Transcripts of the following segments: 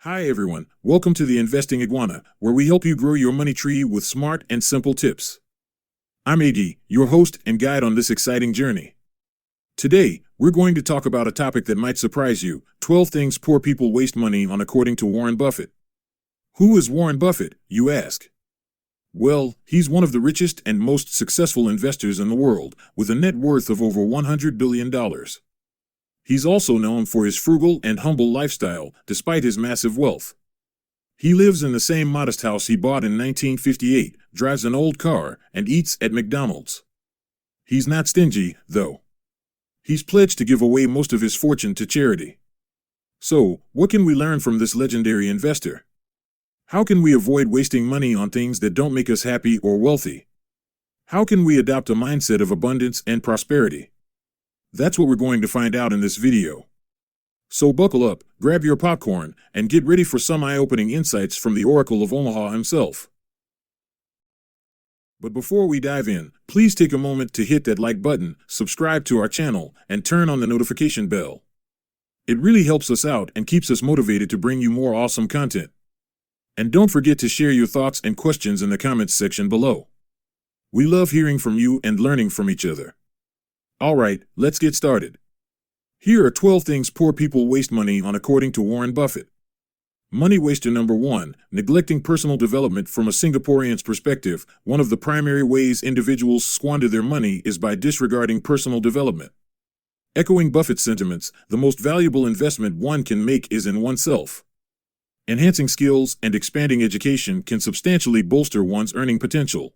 Hi everyone, welcome to the Investing Iguana, where we help you grow your money tree with smart and simple tips. I'm AD, your host and guide on this exciting journey. Today, we're going to talk about a topic that might surprise you: 12 things poor people waste money on according to Warren Buffett. Who is Warren Buffett, you ask? Well, he's one of the richest and most successful investors in the world, with a net worth of over $100 billion. He's also known for his frugal and humble lifestyle, despite his massive wealth. He lives in the same modest house he bought in 1958, drives an old car, and eats at McDonald's. He's not stingy, though. He's pledged to give away most of his fortune to charity. So, what can we learn from this legendary investor? How can we avoid wasting money on things that don't make us happy or wealthy? How can we adopt a mindset of abundance and prosperity? That's what we're going to find out in this video. So buckle up, grab your popcorn, and get ready for some eye-opening insights from the Oracle of Omaha himself. But before we dive in, please take a moment to hit that like button, subscribe to our channel, and turn on the notification bell. It really helps us out and keeps us motivated to bring you more awesome content. And don't forget to share your thoughts and questions in the comments section below. We love hearing from you and learning from each other. Alright, let's get started. Here are 12 things poor people waste money on according to Warren Buffett. Money waster number 1, neglecting personal development. From a Singaporean's perspective, one of the primary ways individuals squander their money is by disregarding personal development. Echoing Buffett's sentiments, the most valuable investment one can make is in oneself. Enhancing skills and expanding education can substantially bolster one's earning potential.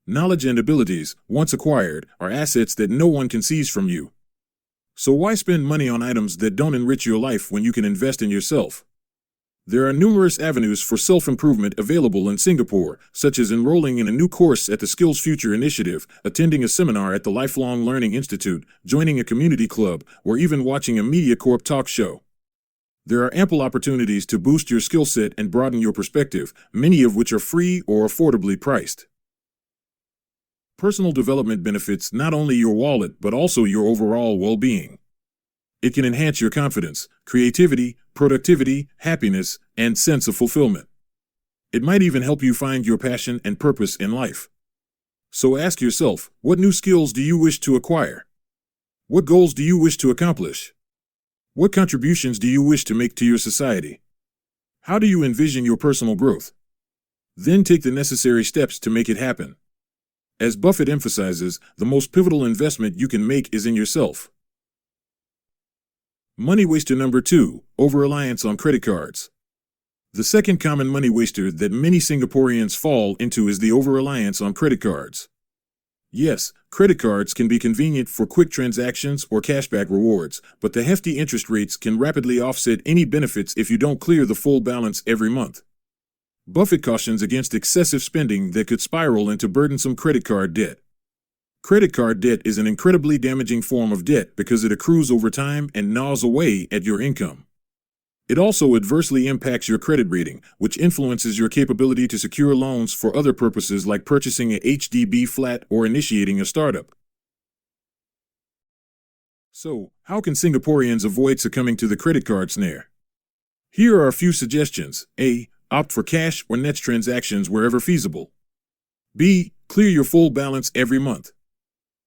Knowledge and abilities, once acquired, are assets that no one can seize from you. So why spend money on items that don't enrich your life when you can invest in yourself? There are numerous avenues for self-improvement available in Singapore, such as enrolling in a new course at the Skills Future Initiative, attending a seminar at the Lifelong Learning Institute, joining a community club, or even watching a MediaCorp talk show. There are ample opportunities to boost your skill set and broaden your perspective, many of which are free or affordably priced. Personal development benefits not only your wallet but also your overall well-being. It can enhance your confidence, creativity, productivity, happiness, and sense of fulfillment. It might even help you find your passion and purpose in life. So ask yourself, what new skills do you wish to acquire? What goals do you wish to accomplish? What contributions do you wish to make to your society? How do you envision your personal growth? Then take the necessary steps to make it happen. As Buffett emphasizes, the most pivotal investment you can make is in yourself. Money waster number 2, over-reliance on credit cards. The second common money waster that many Singaporeans fall into is the over-reliance on credit cards. Yes, credit cards can be convenient for quick transactions or cashback rewards, but the hefty interest rates can rapidly offset any benefits if you don't clear the full balance every month. Buffett cautions against excessive spending that could spiral into burdensome credit card debt. Credit card debt is an incredibly damaging form of debt because it accrues over time and gnaws away at your income. It also adversely impacts your credit rating, which influences your capability to secure loans for other purposes like purchasing a HDB flat or initiating a startup. So, how can Singaporeans avoid succumbing to the credit card snare? Here are a few suggestions. A. Opt for cash or nets transactions wherever feasible. B. Clear your full balance every month.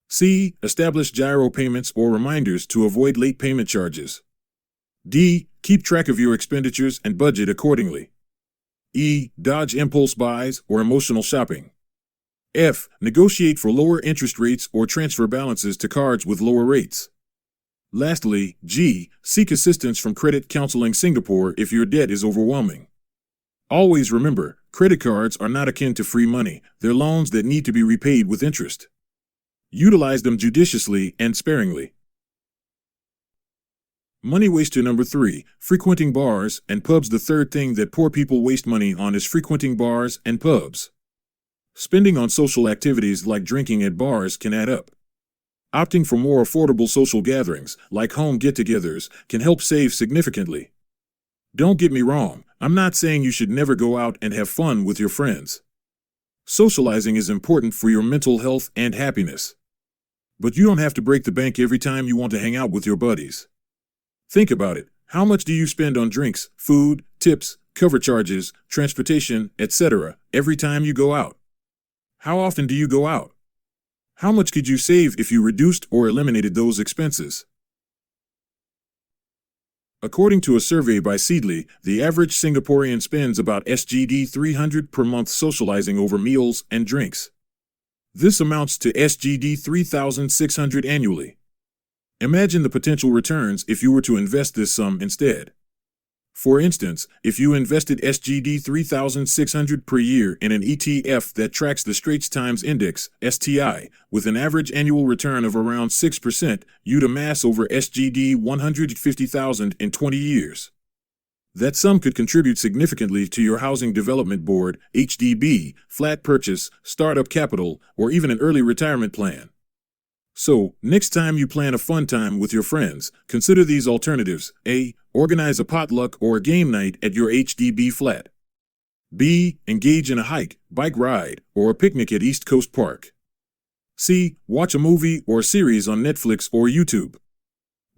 C. Establish gyro payments or reminders to avoid late payment charges. D. Keep track of your expenditures and budget accordingly. E. Dodge impulse buys or emotional shopping. F. Negotiate for lower interest rates or transfer balances to cards with lower rates. Lastly, G. Seek assistance from Credit Counseling Singapore if your debt is overwhelming. Always remember, credit cards are not akin to free money. They're loans that need to be repaid with interest. Utilize them judiciously and sparingly. Money waster number 3, frequenting bars and pubs. The third thing that poor people waste money on is frequenting bars and pubs. Spending on social activities like drinking at bars can add up. Opting for more affordable social gatherings, like home get-togethers, can help save significantly. Don't get me wrong, I'm not saying you should never go out and have fun with your friends. Socializing is important for your mental health and happiness. But you don't have to break the bank every time you want to hang out with your buddies. Think about it. How much do you spend on drinks, food, tips, cover charges, transportation, etc. every time you go out. How often do you go out? How much could you save if you reduced or eliminated those expenses? According to a survey by Seedly, the average Singaporean spends about SGD 300 per month socializing over meals and drinks. This amounts to SGD 3,600 annually. Imagine the potential returns if you were to invest this sum instead. For instance, if you invested SGD 3,600 per year in an ETF that tracks the Straits Times Index, STI, with an average annual return of around 6%, you'd amass over SGD 150,000 in 20 years. That sum could contribute significantly to your Housing Development Board, HDB, flat purchase, startup capital, or even an early retirement plan. So, next time you plan a fun time with your friends, consider these alternatives. A. Organize a potluck or a game night at your HDB flat. B. Engage in a hike, bike ride, or a picnic at East Coast Park. C. Watch a movie or series on Netflix or YouTube.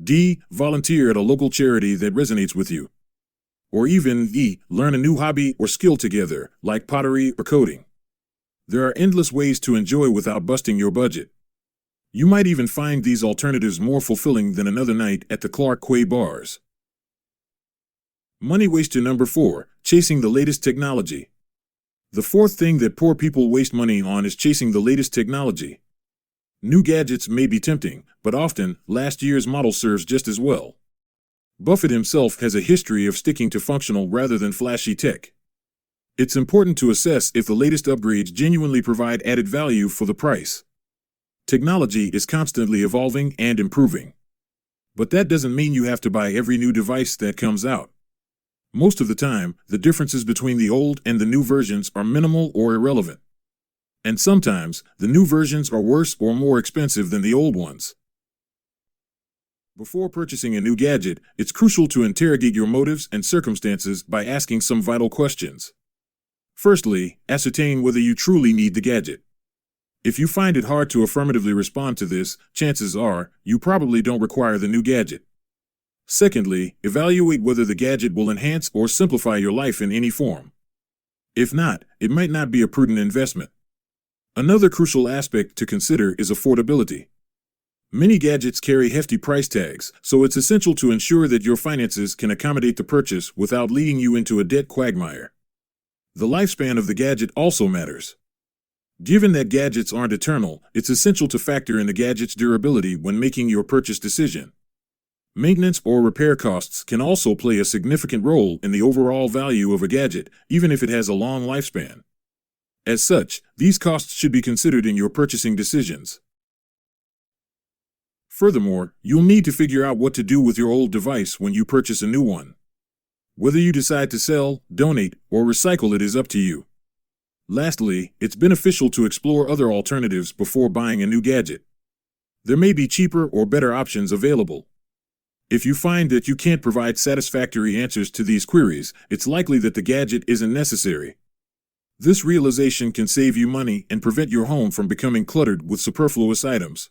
D. Volunteer at a local charity that resonates with you. Or even E. Learn a new hobby or skill together, like pottery or coding. There are endless ways to enjoy without busting your budget. You might even find these alternatives more fulfilling than another night at the Clark Quay bars. Money waster number 4, chasing the latest technology. The fourth thing that poor people waste money on is chasing the latest technology. New gadgets may be tempting, but often, last year's model serves just as well. Buffett himself has a history of sticking to functional rather than flashy tech. It's important to assess if the latest upgrades genuinely provide added value for the price. Technology is constantly evolving and improving. But that doesn't mean you have to buy every new device that comes out. Most of the time, the differences between the old and the new versions are minimal or irrelevant. And sometimes, the new versions are worse or more expensive than the old ones. Before purchasing a new gadget, it's crucial to interrogate your motives and circumstances by asking some vital questions. Firstly, ascertain whether you truly need the gadget. If you find it hard to affirmatively respond to this, chances are you probably don't require the new gadget. Secondly, evaluate whether the gadget will enhance or simplify your life in any form. If not, it might not be a prudent investment. Another crucial aspect to consider is affordability. Many gadgets carry hefty price tags, so it's essential to ensure that your finances can accommodate the purchase without leading you into a debt quagmire. The lifespan of the gadget also matters. Given that gadgets aren't eternal, it's essential to factor in the gadget's durability when making your purchase decision. Maintenance or repair costs can also play a significant role in the overall value of a gadget, even if it has a long lifespan. As such, these costs should be considered in your purchasing decisions. Furthermore, you'll need to figure out what to do with your old device when you purchase a new one. Whether you decide to sell, donate, or recycle it is up to you. Lastly, it's beneficial to explore other alternatives before buying a new gadget. There may be cheaper or better options available. If you find that you can't provide satisfactory answers to these queries, it's likely that the gadget isn't necessary. This realization can save you money and prevent your home from becoming cluttered with superfluous items.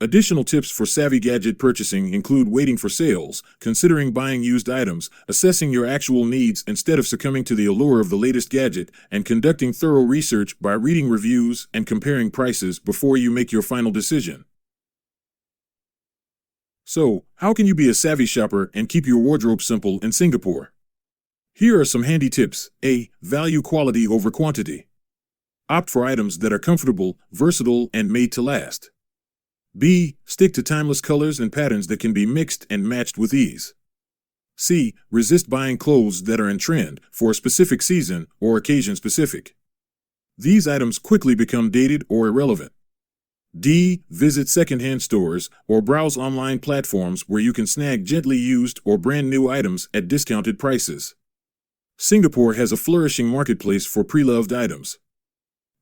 Additional tips for savvy gadget purchasing include waiting for sales, considering buying used items, assessing your actual needs instead of succumbing to the allure of the latest gadget, and conducting thorough research by reading reviews and comparing prices before you make your final decision. So, how can you be a savvy shopper and keep your wardrobe simple in Singapore? Here are some handy tips. A. Value quality over quantity. Opt for items that are comfortable, versatile, and made to last. B. Stick to timeless colors and patterns that can be mixed and matched with ease. C. Resist buying clothes that are in trend for a specific season or occasion specific. These items quickly become dated or irrelevant. D. Visit secondhand stores or browse online platforms where you can snag gently used or brand new items at discounted prices. Singapore has a flourishing marketplace for pre-loved items.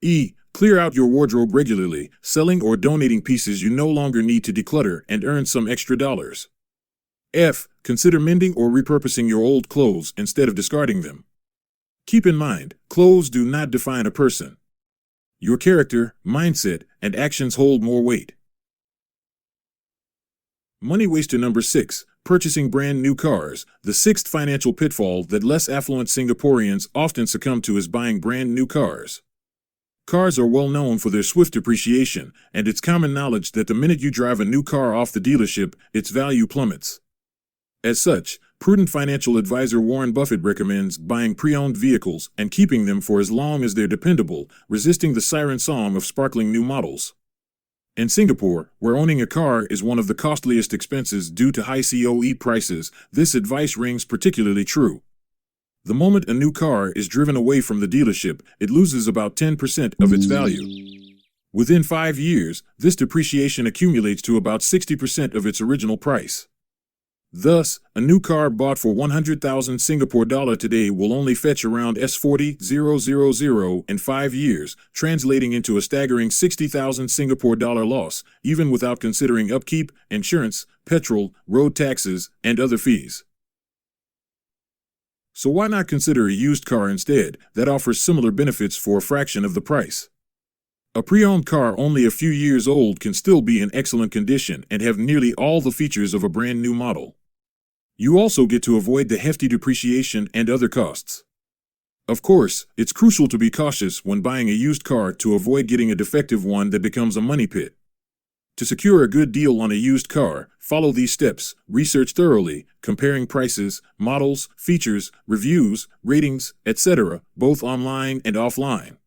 E. Clear out your wardrobe regularly, selling or donating pieces you no longer need to declutter and earn some extra dollars. F. Consider mending or repurposing your old clothes instead of discarding them. Keep in mind, clothes do not define a person. Your character, mindset, and actions hold more weight. Money waster number 6, purchasing brand new cars. The sixth financial pitfall that less affluent Singaporeans often succumb to is buying brand new cars. Cars are well known for their swift depreciation, and it's common knowledge that the minute you drive a new car off the dealership, its value plummets. As such, prudent financial advisor Warren Buffett recommends buying pre-owned vehicles and keeping them for as long as they're dependable, resisting the siren song of sparkling new models. In Singapore, where owning a car is one of the costliest expenses due to high COE prices, this advice rings particularly true. The moment a new car is driven away from the dealership, it loses about 10% of its value. Within 5 years, this depreciation accumulates to about 60% of its original price. Thus, a new car bought for 100,000 Singapore dollar today will only fetch around S40,000 in 5 years, translating into a staggering 60,000 Singapore dollar loss, even without considering upkeep, insurance, petrol, road taxes, and other fees. So why not consider a used car instead that offers similar benefits for a fraction of the price? A pre-owned car only a few years old can still be in excellent condition and have nearly all the features of a brand new model. You also get to avoid the hefty depreciation and other costs. Of course, it's crucial to be cautious when buying a used car to avoid getting a defective one that becomes a money pit. To secure a good deal on a used car, follow these steps: research thoroughly, comparing prices, models, features, reviews, ratings, etc., both online and offline.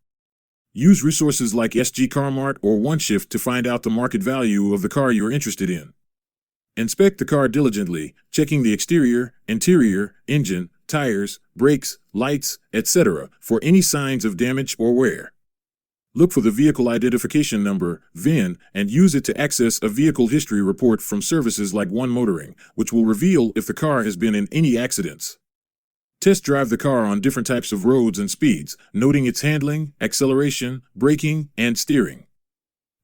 Use resources like SG CarMart or OneShift to find out the market value of the car you're interested in. Inspect the car diligently, checking the exterior, interior, engine, tires, brakes, lights, etc., for any signs of damage or wear. Look for the vehicle identification number, VIN, and use it to access a vehicle history report from services like One Motoring, which will reveal if the car has been in any accidents. Test drive the car on different types of roads and speeds, noting its handling, acceleration, braking, and steering.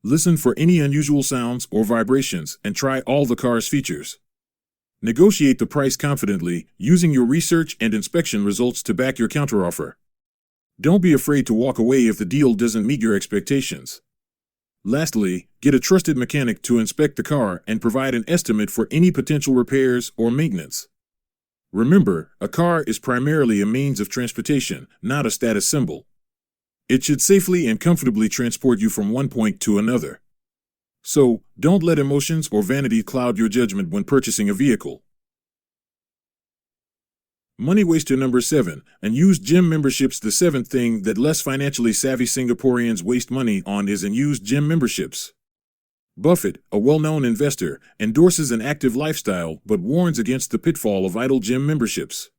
Listen for any unusual sounds or vibrations and try all the car's features. Negotiate the price confidently, using your research and inspection results to back your counteroffer. Don't be afraid to walk away if the deal doesn't meet your expectations. Lastly, get a trusted mechanic to inspect the car and provide an estimate for any potential repairs or maintenance. Remember, a car is primarily a means of transportation, not a status symbol. It should safely and comfortably transport you from one point to another. So, don't let emotions or vanity cloud your judgment when purchasing a vehicle. Money waster number 7, unused gym memberships. The seventh thing that less financially savvy Singaporeans waste money on is unused gym memberships. Buffett, a well-known investor, endorses an active lifestyle but warns against the pitfall of idle gym memberships,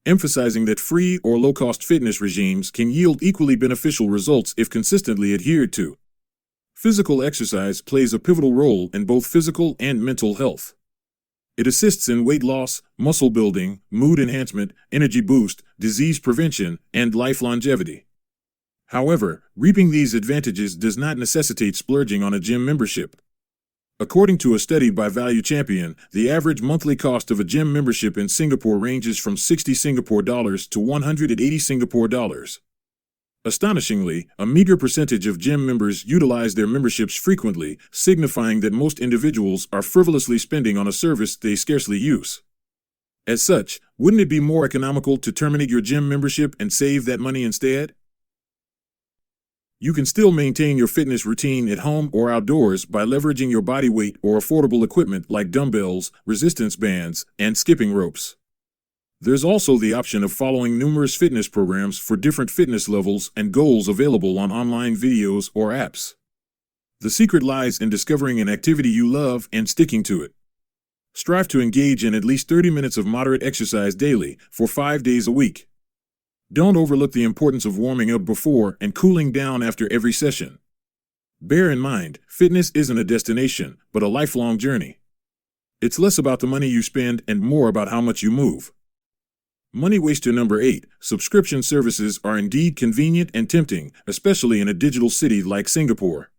emphasizing that free or low-cost fitness regimes can yield equally beneficial results if consistently adhered to. Physical exercise plays a pivotal role in both physical and mental health. It assists in weight loss, muscle building, mood enhancement, energy boost, disease prevention, and life longevity. However, reaping these advantages does not necessitate splurging on a gym membership. According to a study by Value Champion, the average monthly cost of a gym membership in Singapore ranges from 60 Singapore dollars to 180 Singapore dollars. Astonishingly, a meager percentage of gym members utilize their memberships frequently, signifying that most individuals are frivolously spending on a service they scarcely use. As such, wouldn't it be more economical to terminate your gym membership and save that money instead? You can still maintain your fitness routine at home or outdoors by leveraging your body weight or affordable equipment like dumbbells, resistance bands, and skipping ropes. There's also the option of following numerous fitness programs for different fitness levels and goals available on online videos or apps. The secret lies in discovering an activity you love and sticking to it. Strive to engage in at least 30 minutes of moderate exercise daily for 5 days a week. Don't overlook the importance of warming up before and cooling down after every session. Bear in mind, fitness isn't a destination, but a lifelong journey. It's less about the money you spend and more about how much you move. Money waster number 8, subscription services are indeed convenient and tempting, especially in a digital city like Singapore.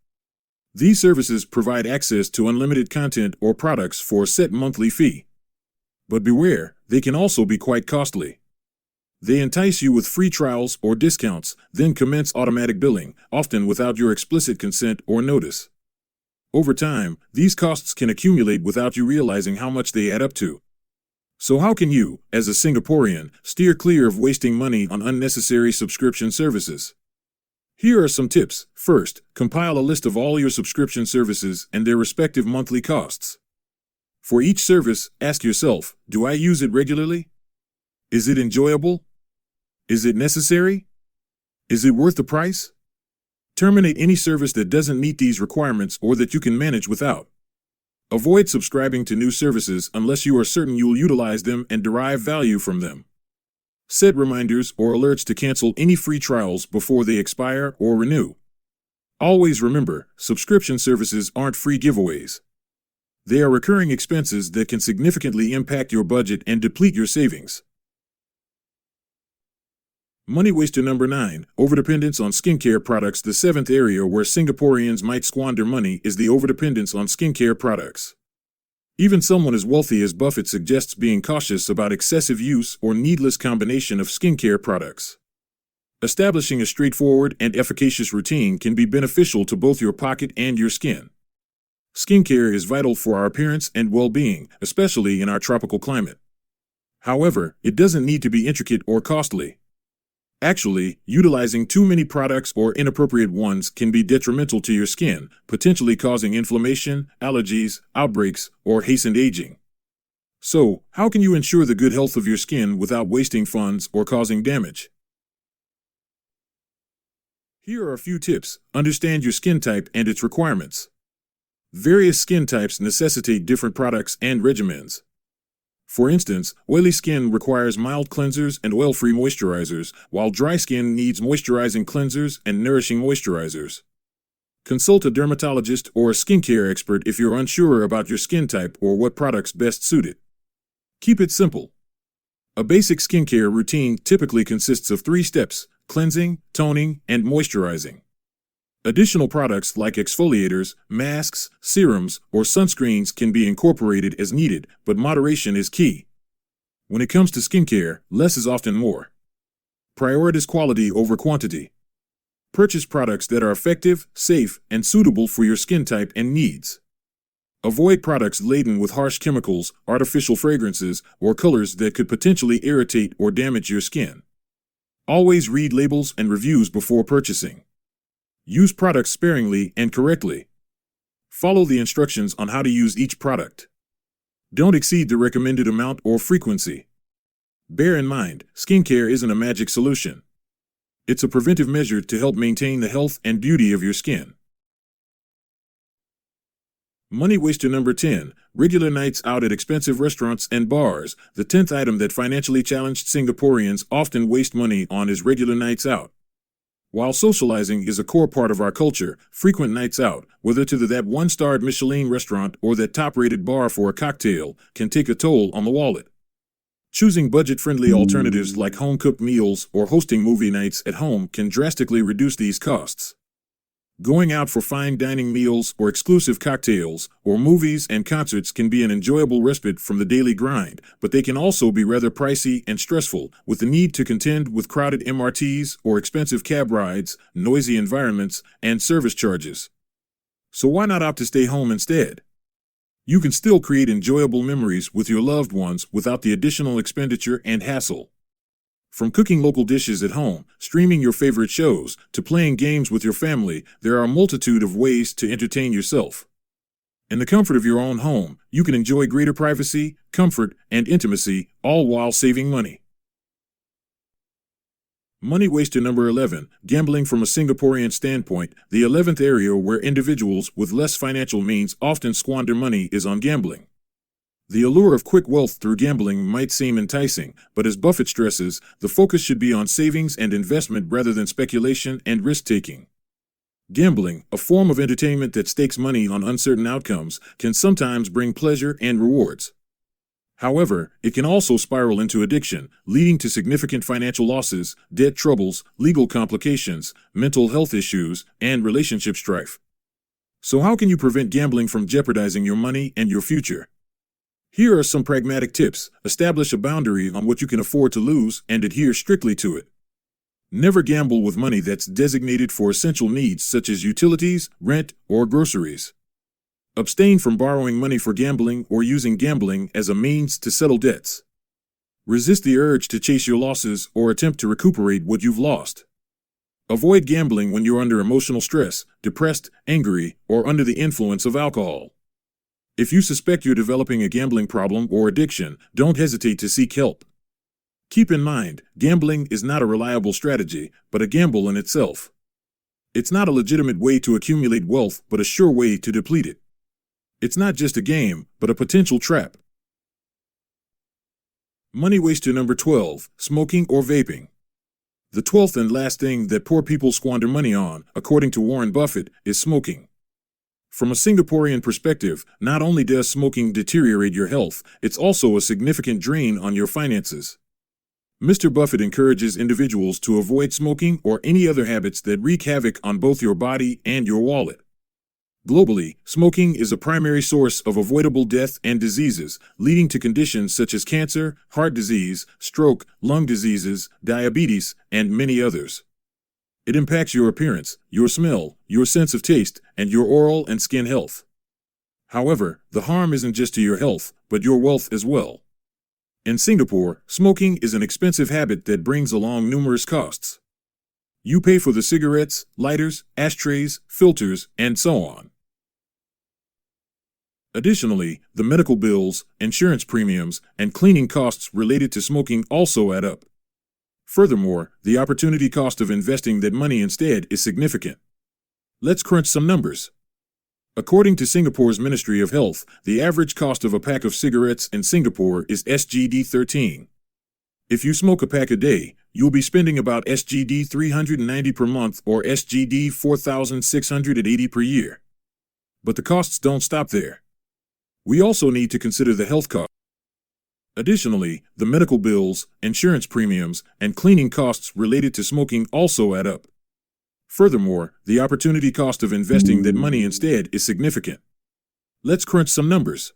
These services provide access to unlimited content or products for a set monthly fee. But beware, they can also be quite costly. They entice you with free trials or discounts, then commence automatic billing, often without your explicit consent or notice. Over time, these costs can accumulate without you realizing how much they add up to. So how can you, as a Singaporean, steer clear of wasting money on unnecessary subscription services? Here are some tips. First, compile a list of all your subscription services and their respective monthly costs. For each service, ask yourself, do I use it regularly? Is it enjoyable? Is it necessary? Is it worth the price? Terminate any service that doesn't meet these requirements or that you can manage without. Avoid subscribing to new services unless you are certain you will utilize them and derive value from them. Set reminders or alerts to cancel any free trials before they expire or renew. Always remember, subscription services aren't free giveaways. They are recurring expenses that can significantly impact your budget and deplete your savings. Money waster number 9, overdependence on skincare products. The seventh area where Singaporeans might squander money is the overdependence on skincare products. Even someone as wealthy as Buffett suggests being cautious about excessive use or needless combination of skincare products. Establishing a straightforward and efficacious routine can be beneficial to both your pocket and your skin. Skincare is vital for our appearance and well-being, especially in our tropical climate. However, it doesn't need to be intricate or costly. Actually, utilizing too many products or inappropriate ones can be detrimental to your skin, potentially causing inflammation, allergies, outbreaks, or hastened aging. So, how can you ensure the good health of your skin without wasting funds or causing damage? Here are a few tips. Understand your skin type and its requirements. Various skin types necessitate different products and regimens. For instance, oily skin requires mild cleansers and oil-free moisturizers, while dry skin needs moisturizing cleansers and nourishing moisturizers. Consult a dermatologist or a skincare expert if you're unsure about your skin type or what products best suit it. Keep it simple. A basic skincare routine typically consists of 3 steps: cleansing, toning, and moisturizing. Additional products like exfoliators, masks, serums, or sunscreens can be incorporated as needed, but moderation is key. When it comes to skincare, less is often more. Prioritize quality over quantity. Purchase products that are effective, safe, and suitable for your skin type and needs. Avoid products laden with harsh chemicals, artificial fragrances, or colors that could potentially irritate or damage your skin. Always read labels and reviews before purchasing. Use products sparingly and correctly. Follow the instructions on how to use each product. Don't exceed the recommended amount or frequency. Bear in mind, skincare isn't a magic solution. It's a preventive measure to help maintain the health and beauty of your skin. Money waster number 10, regular nights out at expensive restaurants and bars. The 10th item that financially challenged Singaporeans often waste money on is regular nights out. While socializing is a core part of our culture, frequent nights out, whether to that one-starred Michelin restaurant or that top-rated bar for a cocktail, can take a toll on the wallet. Choosing budget-friendly alternatives like home-cooked meals or hosting movie nights at home can drastically reduce these costs. Going out for fine dining meals or exclusive cocktails or movies and concerts can be an enjoyable respite from the daily grind, but they can also be rather pricey and stressful, with the need to contend with crowded MRTs or expensive cab rides, noisy environments, and service charges. So why not opt to stay home instead? You can still create enjoyable memories with your loved ones without the additional expenditure and hassle. From cooking local dishes at home, streaming your favorite shows, to playing games with your family, there are a multitude of ways to entertain yourself. In the comfort of your own home, you can enjoy greater privacy, comfort, and intimacy, all while saving money. Money waster number 11, gambling from a Singaporean standpoint. The 11th area where individuals with less financial means often squander money is on gambling. The allure of quick wealth through gambling might seem enticing, but as Buffett stresses, the focus should be on savings and investment rather than speculation and risk-taking. Gambling, a form of entertainment that stakes money on uncertain outcomes, can sometimes bring pleasure and rewards. However, it can also spiral into addiction, leading to significant financial losses, debt troubles, legal complications, mental health issues, and relationship strife. So how can you prevent gambling from jeopardizing your money and your future? Here are some pragmatic tips. Establish a boundary on what you can afford to lose and adhere strictly to it. Never gamble with money that's designated for essential needs such as utilities, rent, or groceries. Abstain from borrowing money for gambling or using gambling as a means to settle debts. Resist the urge to chase your losses or attempt to recuperate what you've lost. Avoid gambling when you're under emotional stress, depressed, angry, or under the influence of alcohol. If you suspect you're developing a gambling problem or addiction, don't hesitate to seek help. Keep in mind, gambling is not a reliable strategy, but a gamble in itself. It's not a legitimate way to accumulate wealth, but a sure way to deplete it. It's not just a game, but a potential trap. Money waster number 12, smoking or vaping. The 12th and last thing that poor people squander money on, according to Warren Buffett, is smoking. From a Singaporean perspective, not only does smoking deteriorate your health, it's also a significant drain on your finances. Mr. Buffett encourages individuals to avoid smoking or any other habits that wreak havoc on both your body and your wallet. Globally, smoking is a primary source of avoidable death and diseases, leading to conditions such as cancer, heart disease, stroke, lung diseases, diabetes, and many others. It impacts your appearance, your smell, your sense of taste, and your oral and skin health. However, the harm isn't just to your health, but your wealth as well. In Singapore, smoking is an expensive habit that brings along numerous costs. You pay for the cigarettes, lighters, ashtrays, filters, and so on. Additionally, the medical bills, insurance premiums, and cleaning costs related to smoking also add up. Furthermore, the opportunity cost of investing that money instead is significant. Let's crunch some numbers. According to Singapore's Ministry of Health, the average cost of a pack of cigarettes in Singapore is SGD 13. If you smoke a pack a day, you'll be spending about SGD 390 per month or SGD 4,680 per year. But the costs don't stop there. We also need to consider the health costs. Additionally, the medical bills, insurance premiums, and cleaning costs related to smoking also add up. Furthermore, the opportunity cost of investing that money instead is significant. Let's crunch some numbers.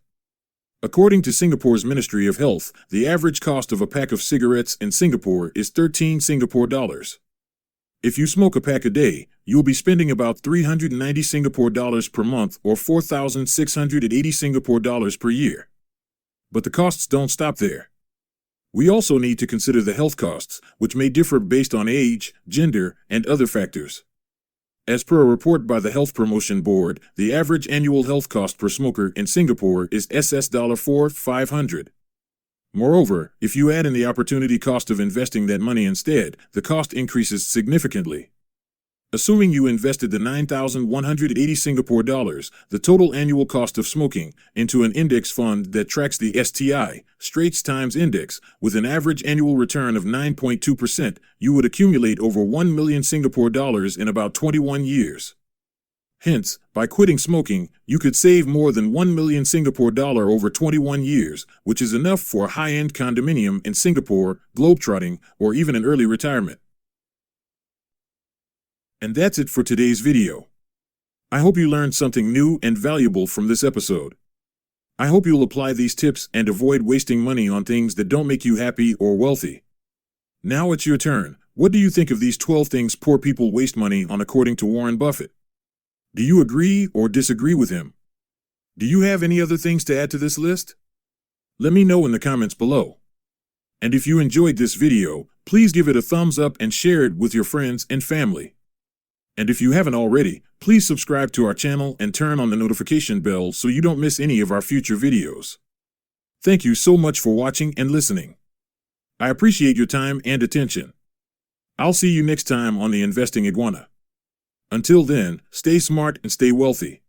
According to Singapore's Ministry of Health, the average cost of a pack of cigarettes in Singapore is 13 Singapore dollars. If you smoke a pack a day, you'll be spending about 390 Singapore dollars per month or 4,680 Singapore dollars per year. But the costs don't stop there. We also need to consider the health costs, which may differ based on age, gender, and other factors. As per a report by the Health Promotion Board, the average annual health cost per smoker in Singapore is $4,500. Moreover, if you add in the opportunity cost of investing that money instead, the cost increases significantly. Assuming you invested the 9,180 Singapore dollars, the total annual cost of smoking, into an index fund that tracks the STI, Straits Times Index, with an average annual return of 9.2%, you would accumulate over 1 million Singapore dollars in about 21 years. Hence, by quitting smoking, you could save more than 1 million Singapore dollar over 21 years, which is enough for a high-end condominium in Singapore, globetrotting, or even an early retirement. And that's it for today's video. I hope you learned something new and valuable from this episode. I hope you'll apply these tips and avoid wasting money on things that don't make you happy or wealthy. Now it's your turn. What do you think of these 12 things poor people waste money on according to Warren Buffett? Do you agree or disagree with him? Do you have any other things to add to this list? Let me know in the comments below. And if you enjoyed this video, please give it a thumbs up and share it with your friends and family. And if you haven't already, please subscribe to our channel and turn on the notification bell so you don't miss any of our future videos. Thank you so much for watching and listening. I appreciate your time and attention. I'll see you next time on the Investing Iguana. Until then, stay smart and stay wealthy.